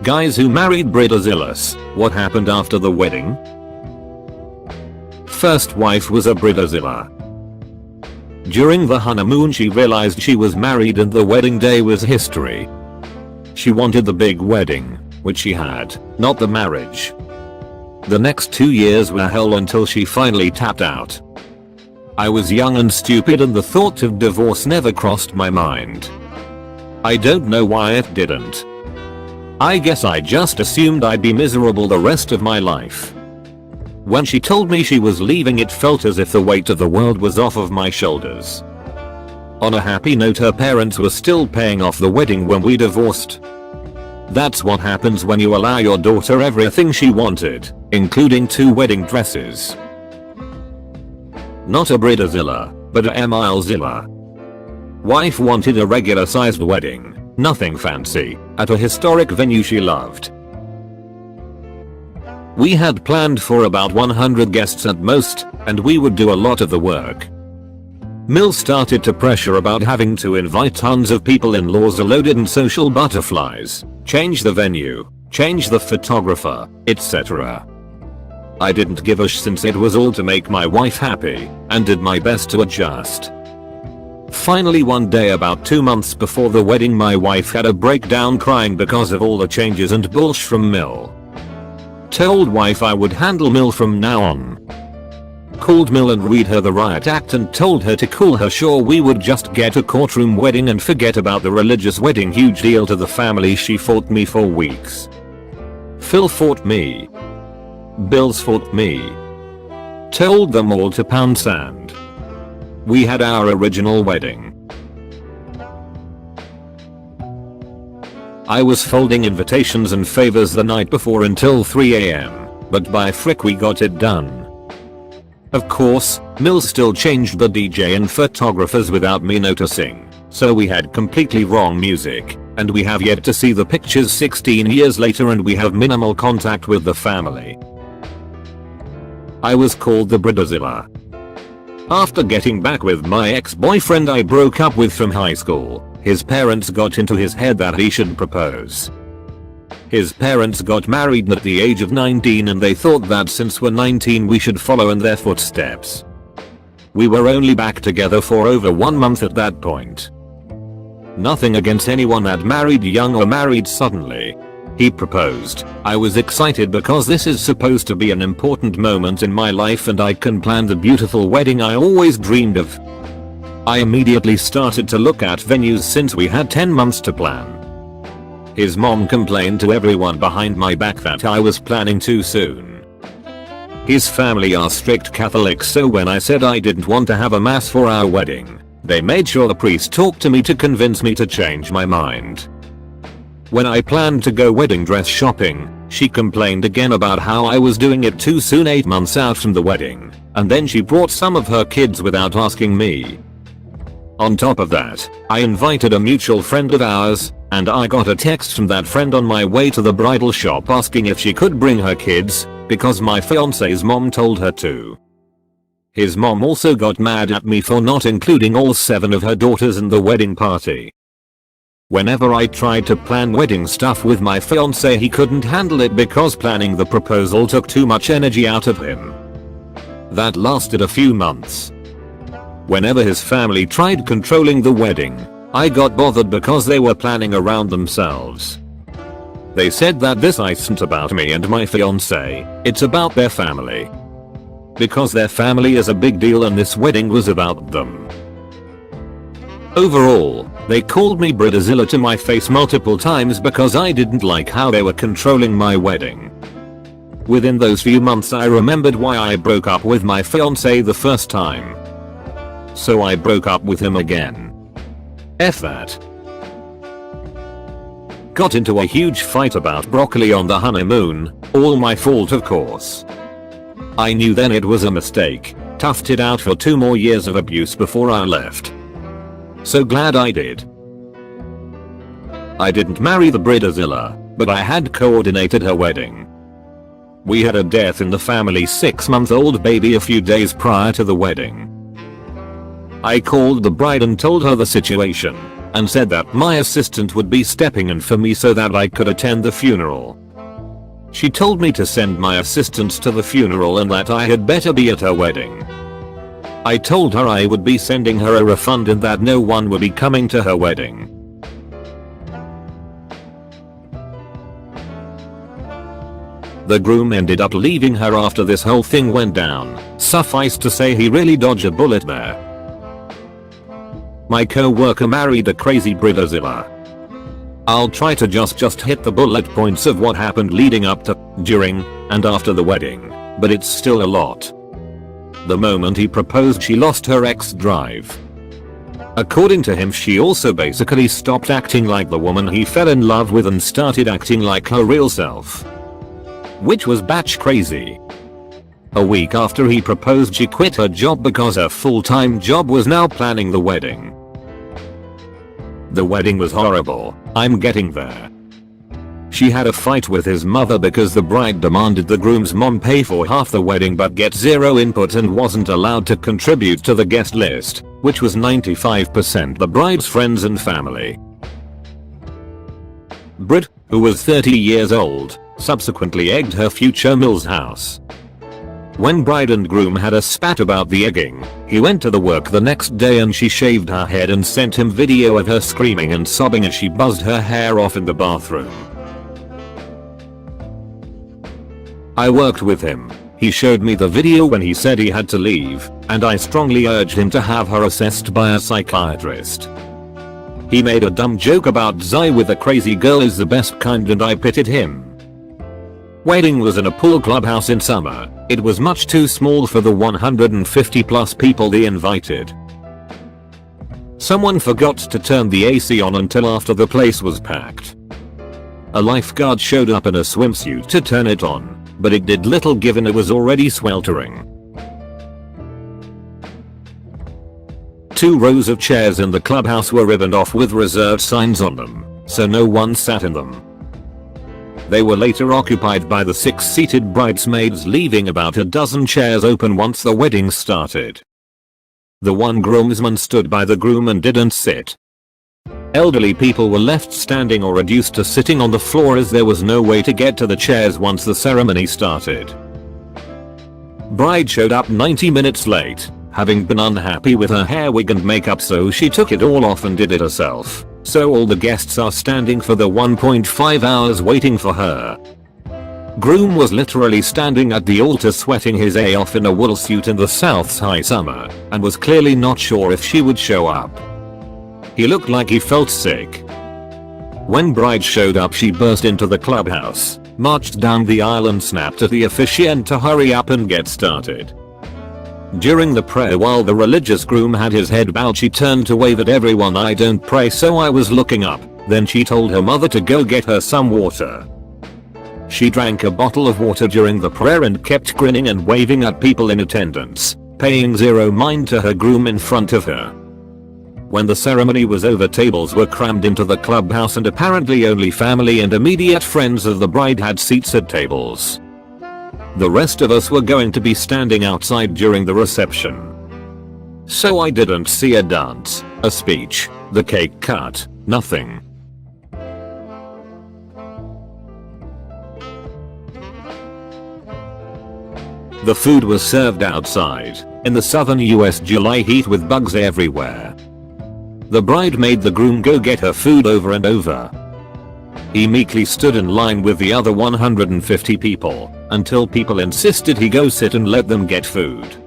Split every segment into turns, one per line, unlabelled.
Guys who married Bridezillas, what happened after the wedding? First wife was a Bridezilla. During the honeymoon she realized she was married and the wedding day was history. She wanted the big wedding, which she had, not the marriage. The next 2 years were hell until she finally tapped out. I was young and stupid and the thought of divorce never crossed my mind. I don't know why it didn't. I guess I just assumed I'd be miserable the rest of my life. When she told me she was leaving, it felt as if the weight of the world was off of my shoulders. On a happy note, her parents were still paying off the wedding when we divorced. That's what happens when you allow your daughter everything she wanted, including 2 wedding dresses. Not a Bridezilla, but a MacLeod. Wife wanted a regular sized wedding, nothing fancy, at a historic venue she loved. We had planned for about 100 guests at most, and we would do a lot of the work. Mill started to pressure about having to invite tons of people, in-laws are loaded and social butterflies, change the venue, change the photographer, etc. I didn't give a sh since it was all to make my wife happy, and did my best to adjust. Finally one day about 2 months before the wedding my wife had a breakdown crying because of all the changes and bullshit from Mill. Told wife I would handle Mill from now on. Called Mill and read her the riot act and told her to cool her, sure we would just get a courtroom wedding and forget about the religious wedding, huge deal to the family. She fought me for weeks. Phil fought me. Bills fought me. Told them all to pound sand. We had our original wedding. I was folding invitations and favors the night before until 3 AM, but by frick we got it done. Of course, Mill still changed the DJ and photographers without me noticing, so we had completely wrong music, and we have yet to see the pictures 16 years later and we have minimal contact with the family. I was called the Bridezilla. After getting back with my ex-boyfriend I broke up with from high school, his parents got into his head that he should propose. His parents got married at the age of 19 and they thought that since we're 19 we should follow in their footsteps. We were only back together for over 1 month at that point. Nothing against anyone that married young or married suddenly. He proposed. I was excited because this is supposed to be an important moment in my life and I can plan the beautiful wedding I always dreamed of. I immediately started to look at venues since we had 10 months to plan. His mom complained to everyone behind my back that I was planning too soon. His family are strict Catholics, so when I said I didn't want to have a mass for our wedding, they made sure the priest talked to me to convince me to change my mind. When I planned to go wedding dress shopping, she complained again about how I was doing it too soon 8 months out from the wedding, and then she brought some of her kids without asking me. On top of that, I invited a mutual friend of ours, and I got a text from that friend on my way to the bridal shop asking if she could bring her kids, because my fiance's mom told her to. His mom also got mad at me for not including all 7 of her daughters in the wedding party. Whenever I tried to plan wedding stuff with my fiance he couldn't handle it because planning the proposal took too much energy out of him. That lasted a few months. Whenever his family tried controlling the wedding, I got bothered because they were planning around themselves. They said that this isn't about me and my fiance, it's about their family. Because their family is a big deal and this wedding was about them. Overall, they called me Bridezilla to my face multiple times because I didn't like how they were controlling my wedding. Within those few months I remembered why I broke up with my fiance the first time. So I broke up with him again. F that. Got into a huge fight about broccoli on the honeymoon, all my fault of course. I knew then it was a mistake, toughed it out for 2 more years of abuse before I left. So glad I did. I didn't marry the Bridezilla, but I had coordinated her wedding. We had a death in the family 6-month-old baby a few days prior to the wedding. I called the bride and told her the situation, and said that my assistant would be stepping in for me so that I could attend the funeral. She told me to send my assistant to the funeral and that I had better be at her wedding. I told her I would be sending her a refund and that no one would be coming to her wedding. The groom ended up leaving her after this whole thing went down. Suffice to say, he really dodged a bullet there. My co-worker married a crazy Bridezilla. I'll try to just hit the bullet points of what happened leading up to, during, and after the wedding, but it's still a lot. The moment he proposed, she lost her ex-drive. According to him, she also basically stopped acting like the woman he fell in love with and started acting like her real self, which was batch crazy. A week after he proposed, she quit her job because her full-time job was now planning the wedding. The wedding was horrible, I'm getting there. She had a fight with his mother because the bride demanded the groom's mom pay for half the wedding but get zero input and wasn't allowed to contribute to the guest list, which was 95% the bride's friends and family. Brit, who was 30 years old, subsequently egged her future Mills house. When bride and groom had a spat about the egging, he went to the work the next day and she shaved her head and sent him video of her screaming and sobbing as she buzzed her hair off in the bathroom. I worked with him. He showed me the video when he said he had to leave, and I strongly urged him to have her assessed by a psychiatrist. He made a dumb joke about Zai with the crazy girl is the best kind and I pitied him. Wedding was in a pool clubhouse in summer. It was much too small for the 150 plus people they invited. Someone forgot to turn the AC on until after the place was packed. A lifeguard showed up in a swimsuit to turn it on, but it did little given it was already sweltering. 2 rows of chairs in the clubhouse were ribboned off with reserved signs on them, so no one sat in them. They were later occupied by the 6 seated bridesmaids, leaving about a dozen chairs open once the wedding started. The one groomsman stood by the groom and didn't sit. Elderly people were left standing or reduced to sitting on the floor as there was no way to get to the chairs once the ceremony started. Bride showed up 90 minutes late, having been unhappy with her hair, wig and makeup, so she took it all off and did it herself. So all the guests are standing for the 1.5 hours waiting for her. Groom was literally standing at the altar sweating his A off in a wool suit in the South's high summer, and was clearly not sure if she would show up. He looked like he felt sick. When bride showed up, she burst into the clubhouse, marched down the aisle and snapped at the officiant to hurry up and get started. During the prayer, while the religious groom had his head bowed, she turned to wave at everyone. I don't pray, so I was looking up. Then she told her mother to go get her some water. She drank a bottle of water during the prayer and kept grinning and waving at people in attendance, paying zero mind to her groom in front of her. When the ceremony was over, tables were crammed into the clubhouse and apparently only family and immediate friends of the bride had seats at tables. The rest of us were going to be standing outside during the reception. So I didn't see a dance, a speech, the cake cut, nothing. The food was served outside, in the southern US July heat with bugs everywhere. The bride made the groom go get her food over and over. He meekly stood in line with the other 150 people, until people insisted he go sit and let them get food.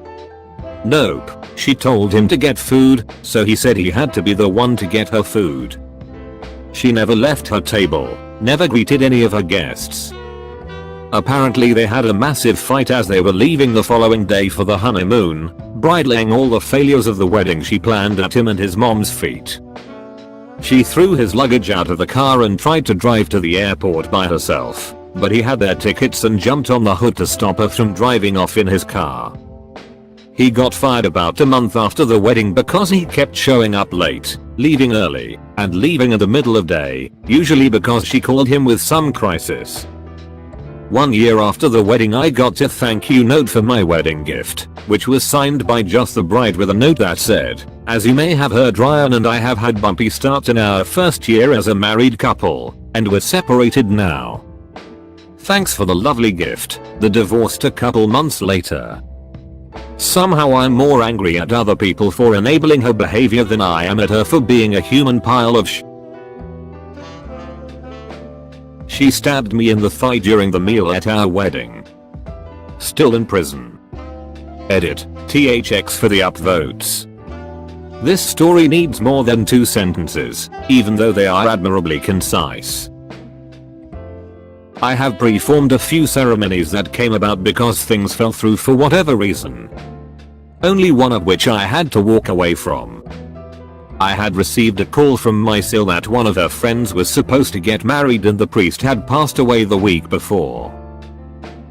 Nope, she told him to get food, so he said he had to be the one to get her food. She never left her table, never greeted any of her guests. Apparently they had a massive fight as they were leaving the following day for the honeymoon, bride laying all the failures of the wedding she planned at him and his mom's feet. She threw his luggage out of the car and tried to drive to the airport by herself, but he had their tickets and jumped on the hood to stop her from driving off in his car. He got fired about a month after the wedding because he kept showing up late, leaving early, and leaving in the middle of day, usually because she called him with some crisis. 1 year after the wedding I got a thank you note for my wedding gift, which was signed by just the bride with a note that said, "As you may have heard, Ryan and I have had bumpy starts in our first year as a married couple, and we're separated now. Thanks for the lovely gift." The divorced a couple months later. Somehow I'm more angry at other people for enabling her behavior than I am at her for being a human pile of She stabbed me in the thigh during the meal at our wedding. Still in prison. Edit. THX for the upvotes. This story needs more than 2 sentences, even though they are admirably concise. I have performed a few ceremonies that came about because things fell through for whatever reason. Only one of which I had to walk away from. I had received a call from my sil that one of her friends was supposed to get married and the priest had passed away the week before.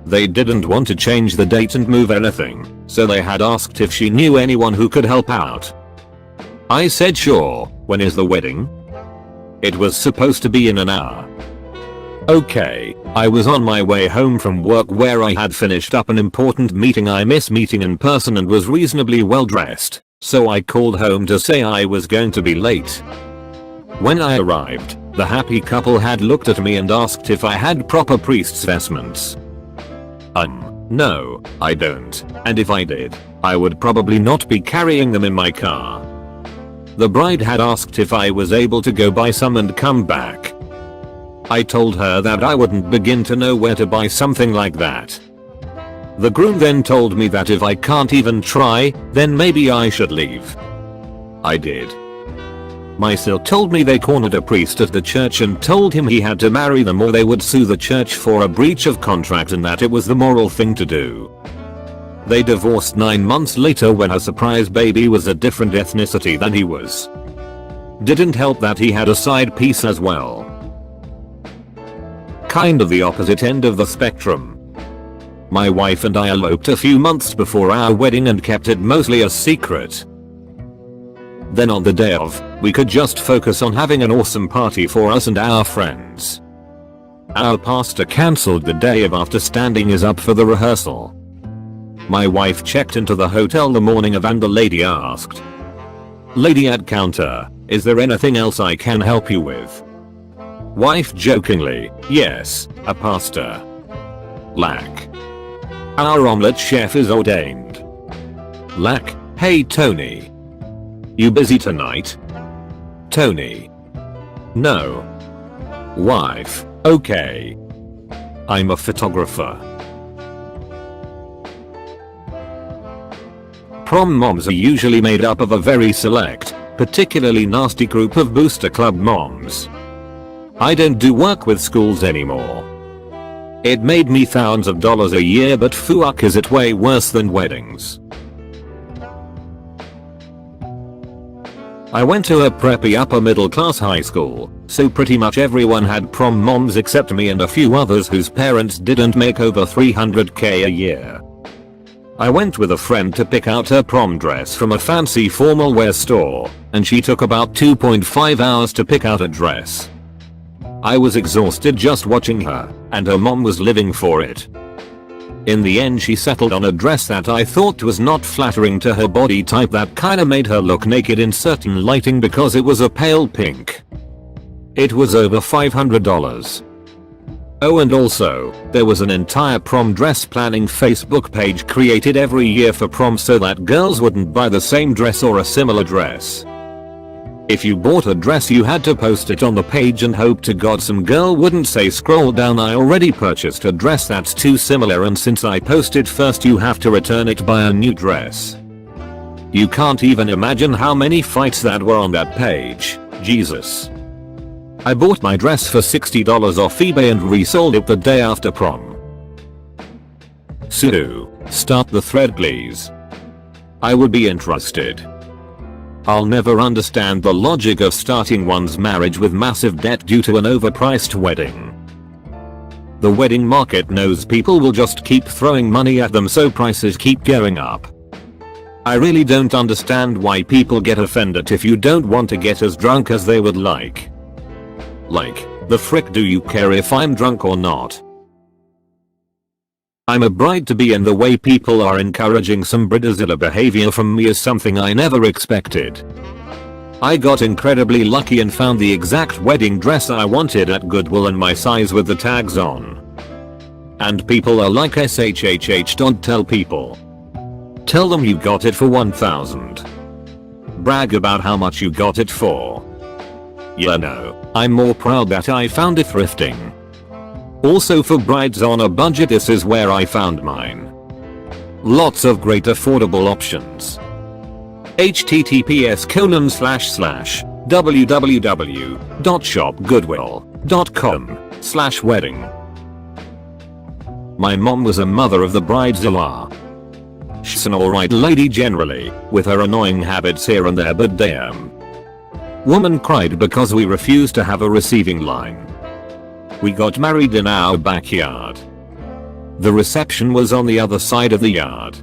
They didn't want to change the date and move anything, so they had asked if she knew anyone who could help out. I said sure. When is the wedding? It was supposed to be in an hour. Okay, I was on my way home from work where I had finished up an important meeting I miss meeting in person and was reasonably well dressed, so I called home to say I was going to be late. When I arrived, the happy couple had looked at me and asked if I had proper priest's vestments. No, I don't, and if I did, I would probably not be carrying them in my car. The bride had asked if I was able to go buy some and come back. I told her that I wouldn't begin to know where to buy something like that. The groom then told me that if I can't even try, then maybe I should leave. I did. My sil told me they cornered a priest at the church and told him he had to marry them or they would sue the church for a breach of contract and that it was the moral thing to do. They divorced 9 months later when her surprise baby was a different ethnicity than he was. Didn't help that he had a side piece as well. Kind of the opposite end of the spectrum. My wife and I eloped a few months before our wedding and kept it mostly a secret. Then on the day of, we could just focus on having an awesome party for us and our friends. Our pastor cancelled the day of after standing us up for the rehearsal. My wife checked into the hotel the morning of and the lady asked, "Lady at counter, is there anything else I can help you with?" Wife jokingly, "Yes, a pasta." Lack. "Our omelette chef is ordained." Lack. "Hey Tony. You busy tonight?" Tony. "No." Wife. "Okay. I'm a photographer." Prom moms are usually made up of a very select, particularly nasty group of booster club moms. I don't do work with schools anymore. It made me thousands of dollars a year, but fuck is it way worse than weddings. I went to a preppy upper middle class high school, so pretty much everyone had prom moms except me and a few others whose parents didn't make over $300K a year. I went with a friend to pick out her prom dress from a fancy formal wear store, and she took about 2.5 hours to pick out a dress. I was exhausted just watching her, and her mom was living for it. In the end she settled on a dress that I thought was not flattering to her body type that kinda made her look naked in certain lighting because it was a pale pink. It was over $500. Oh, and also, there was an entire prom dress planning Facebook page created every year for prom so that girls wouldn't buy the same dress or a similar dress. If you bought a dress you had to post it on the page and hope to God some girl wouldn't say scroll down, I already purchased a dress that's too similar and since I posted first you have to return it, buy a new dress. You can't even imagine how many fights that were on that page. Jesus. I bought my dress for $60 off eBay and resold it the day after prom. Sue, start the thread please. I would be interested. I'll never understand the logic of starting one's marriage with massive debt due to an overpriced wedding. The wedding market knows people will just keep throwing money at them, so prices keep going up. I really don't understand why people get offended if you don't want to get as drunk as they would like. Like, the frick do you care if I'm drunk or not? I'm a bride-to-be and the way people are encouraging some Bridezilla behavior from me is something I never expected. I got incredibly lucky and found the exact wedding dress I wanted at Goodwill and my size with the tags on. And people are like shhh. Don't tell people. Tell them you got it for 1,000. Brag about how much you got it for. Yeah, no, I'm more proud that I found it thrifting. Also, for brides on a budget, this is where I found mine. Lots of great affordable options. https://www.shopgoodwill.com/wedding. My mom was a mother of the Bridezilla. She's an alright lady generally, with her annoying habits here and there, but damn. Woman cried because we refused to have a receiving line. We got married in our backyard. The reception was on the other side of the yard.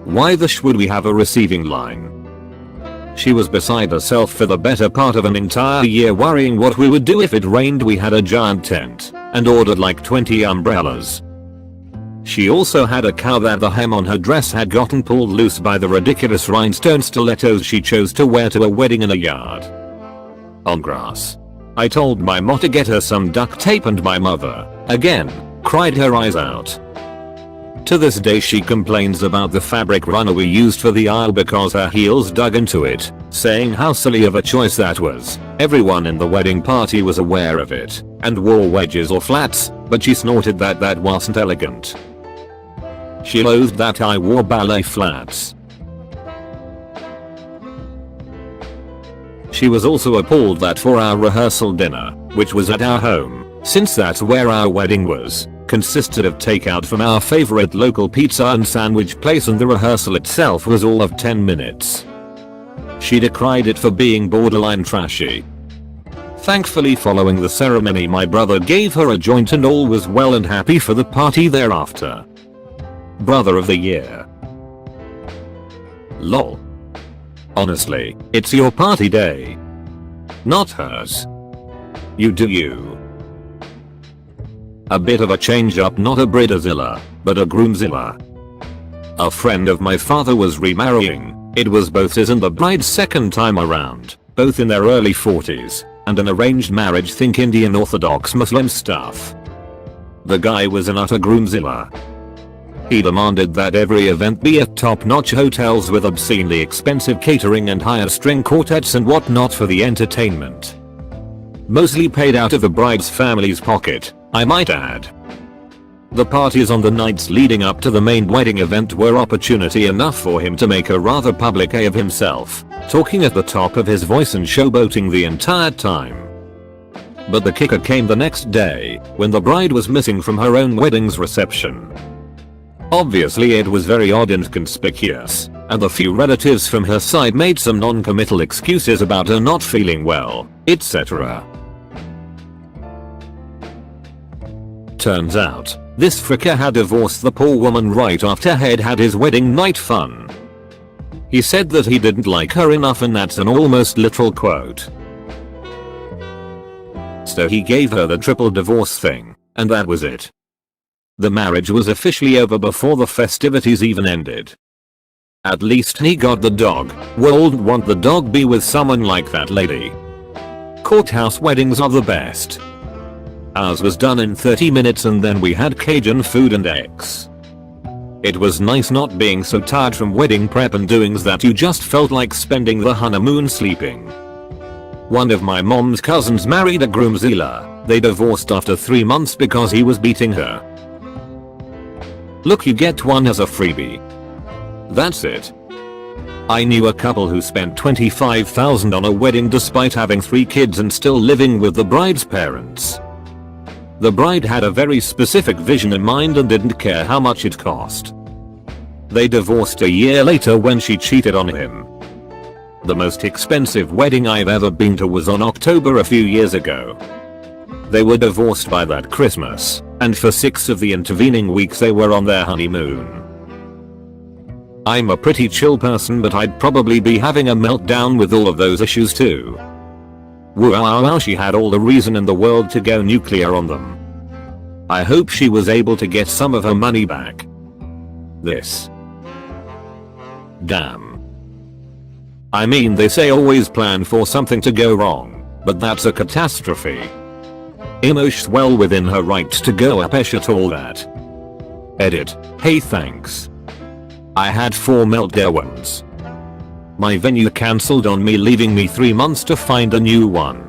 Why the sh would we have a receiving line? She was beside herself for the better part of an entire year, worrying what we would do if it rained. We had a giant tent and ordered like 20 umbrellas. She also had a cow that the hem on her dress had gotten pulled loose by the ridiculous rhinestone stilettos she chose to wear to a wedding in a yard. On grass. I told my mom to get her some duct tape and my mother, again, cried her eyes out. To this day she complains about the fabric runner we used for the aisle because her heels dug into it, saying how silly of a choice that was. Everyone in the wedding party was aware of it and wore wedges or flats, but she snorted that that wasn't elegant. She loathed that I wore ballet flats. She was also appalled that for our rehearsal dinner, which was at our home, since that's where our wedding was, consisted of takeout from our favorite local pizza and sandwich place, and the rehearsal itself was all of 10 minutes. She decried it for being borderline trashy. Thankfully, following the ceremony, my brother gave her a joint and all was well and happy for the party thereafter. Brother of the year. Lol. Honestly, it's your party day. Not hers. You do you. A bit of a change up, not a Bridezilla, but a groomzilla. A friend of my father was remarrying. It was both his and the bride's second time around, both in their early 40s, and an arranged marriage, think Indian Orthodox Muslim stuff. The guy was an utter groomzilla. He demanded that every event be at top-notch hotels with obscenely expensive catering and hire string quartets and whatnot for the entertainment. Mostly paid out of the bride's family's pocket, I might add. The parties on the nights leading up to the main wedding event were opportunity enough for him to make a rather public A of himself, talking at the top of his voice and showboating the entire time. But the kicker came the next day, when the bride was missing from her own wedding's reception. Obviously it was very odd and conspicuous, and the few relatives from her side made some non-committal excuses about her not feeling well, etc. Turns out, this fricker had divorced the poor woman right after he'd had his wedding night fun. He said that he didn't like her enough, and that's an almost literal quote. So he gave her the triple divorce thing, and that was it. The marriage was officially over before the festivities even ended. At least he got the dog. Wouldn't want the dog be with someone like that lady. Courthouse weddings are the best. Ours was done in 30 minutes and then we had Cajun food and eggs. It was nice not being so tired from wedding prep and doings that you just felt like spending the honeymoon sleeping. One of my mom's cousins married a groomzilla. They divorced after 3 months because he was beating her. Look, you get one as a freebie. That's it. I knew a couple who spent $25,000 on a wedding despite having 3 kids and still living with the bride's parents. The bride had a very specific vision in mind and didn't care how much it cost. They divorced a year later when she cheated on him. The most expensive wedding I've ever been to was on October a few years ago. They were divorced by that Christmas, and for 6 of the intervening weeks they were on their honeymoon. I'm a pretty chill person, but I'd probably be having a meltdown with all of those issues too. Wow, she had all the reason in the world to go nuclear on them. I hope she was able to get some of her money back. This. Damn. I mean, they say always plan for something to go wrong, but that's a catastrophe. Emosh well within her rights to go apesh at all that. Edit. Hey, thanks. I had 4 meltdowns. My venue cancelled on me, leaving me 3 months to find a new one.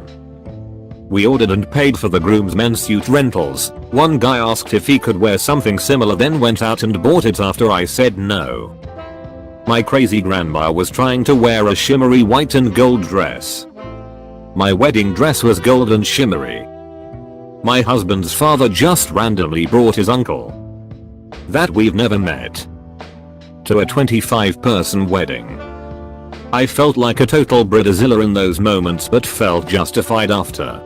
We ordered and paid for the groomsmen's suit rentals. One guy asked if he could wear something similar, then went out and bought it after I said no. My crazy grandma was trying to wear a shimmery white and gold dress. My wedding dress was gold and shimmery. My husband's father just randomly brought his uncle, that we've never met, to a 25-person wedding. I felt like a total Bridezilla in those moments, but felt justified after.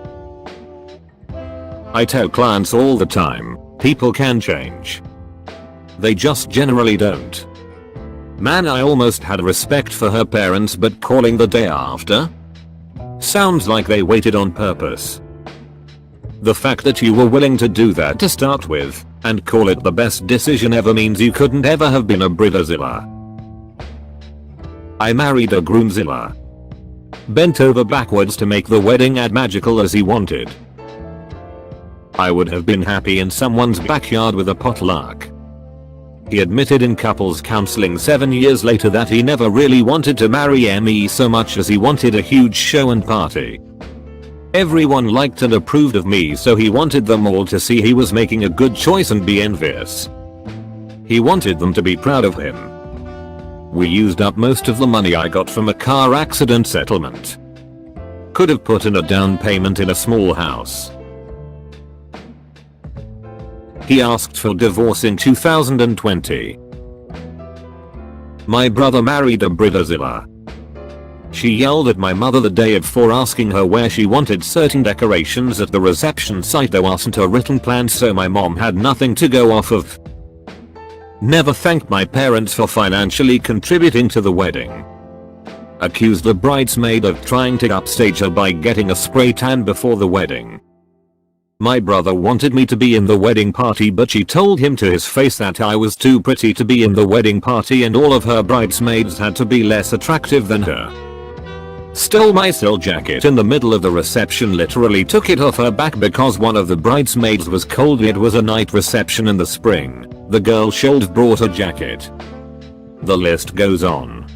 I tell clients all the time, people can change. They just generally don't. Man, I almost had respect for her parents, but calling the day after? Sounds like they waited on purpose. The fact that you were willing to do that to start with, and call it the best decision ever, means you couldn't ever have been a Bridezilla. I married a groomzilla. Bent over backwards to make the wedding as magical as he wanted. I would have been happy in someone's backyard with a potluck. He admitted in couples counseling 7 years later that he never really wanted to marry me so much as he wanted a huge show and party. Everyone liked and approved of me, so he wanted them all to see he was making a good choice and be envious. He wanted them to be proud of him. We used up most of the money I got from a car accident settlement. Could have put in a down payment in a small house. He asked for divorce in 2020. My brother married a Bridezilla. She yelled at my mother the day before, asking her where she wanted certain decorations at the reception site. There wasn't a written plan, so my mom had nothing to go off of. Never thanked my parents for financially contributing to the wedding. Accused the bridesmaid of trying to upstage her by getting a spray tan before the wedding. My brother wanted me to be in the wedding party, but she told him to his face that I was too pretty to be in the wedding party and all of her bridesmaids had to be less attractive than her. Stole my silk jacket in the middle of the reception, literally took it off her back because one of the bridesmaids was cold. It was a night reception in the spring. The girl should have brought a jacket. The list goes on.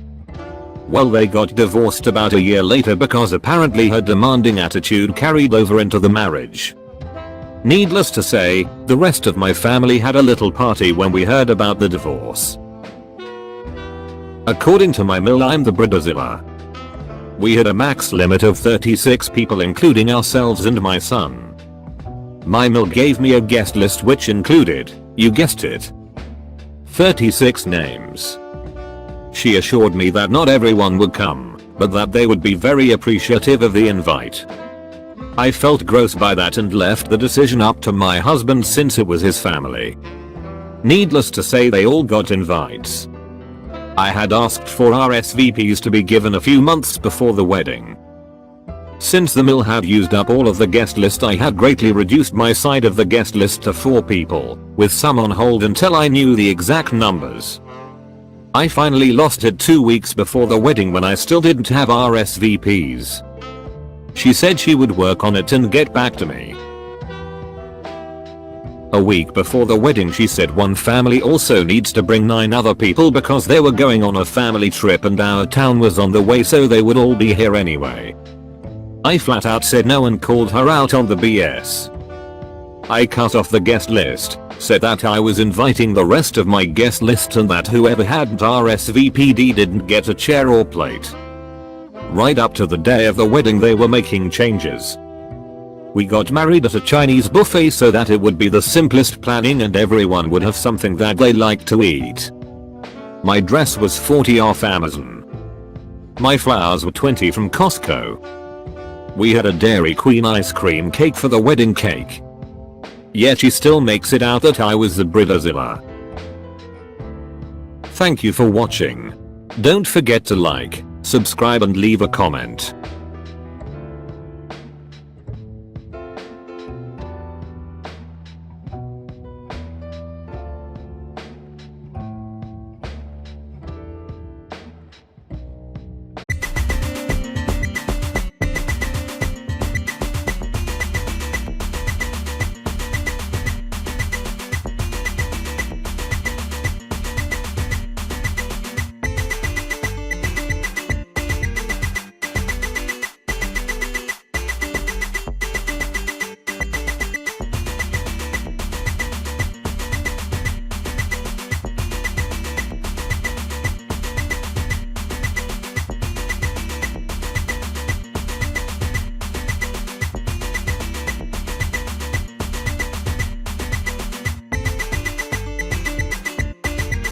Well, they got divorced about a year later because apparently her demanding attitude carried over into the marriage. Needless to say, the rest of my family had a little party when we heard about the divorce. According to my mill, I'm the Bridezilla. We had a max limit of 36 people, including ourselves and my son. My mill gave me a guest list which included, you guessed it, 36 names. She assured me that not everyone would come, but that they would be very appreciative of the invite. I felt gross by that and left the decision up to my husband since it was his family. Needless to say, they all got invites. I had asked for RSVPs to be given a few months before the wedding. Since the mill had used up all of the guest list, I had greatly reduced my side of the guest list to 4 people, with some on hold until I knew the exact numbers. I finally lost it 2 weeks before the wedding when I still didn't have RSVPs. She said she would work on it and get back to me. A week before the wedding, she said one family also needs to bring 9 other people because they were going on a family trip and our town was on the way, so they would all be here anyway. I flat out said no and called her out on the BS. I cut off the guest list, said that I was inviting the rest of my guest list and that whoever hadn't RSVP'd didn't get a chair or plate. Right up to the day of the wedding they were making changes. We got married at a Chinese buffet so that it would be the simplest planning and everyone would have something that they like to eat. My dress was $40 off Amazon. My flowers were $20 from Costco. We had a Dairy Queen ice cream cake for the wedding cake. Yet she still makes it out that I was the Bridezilla. Thank you for watching. Don't forget to like, subscribe and leave a comment.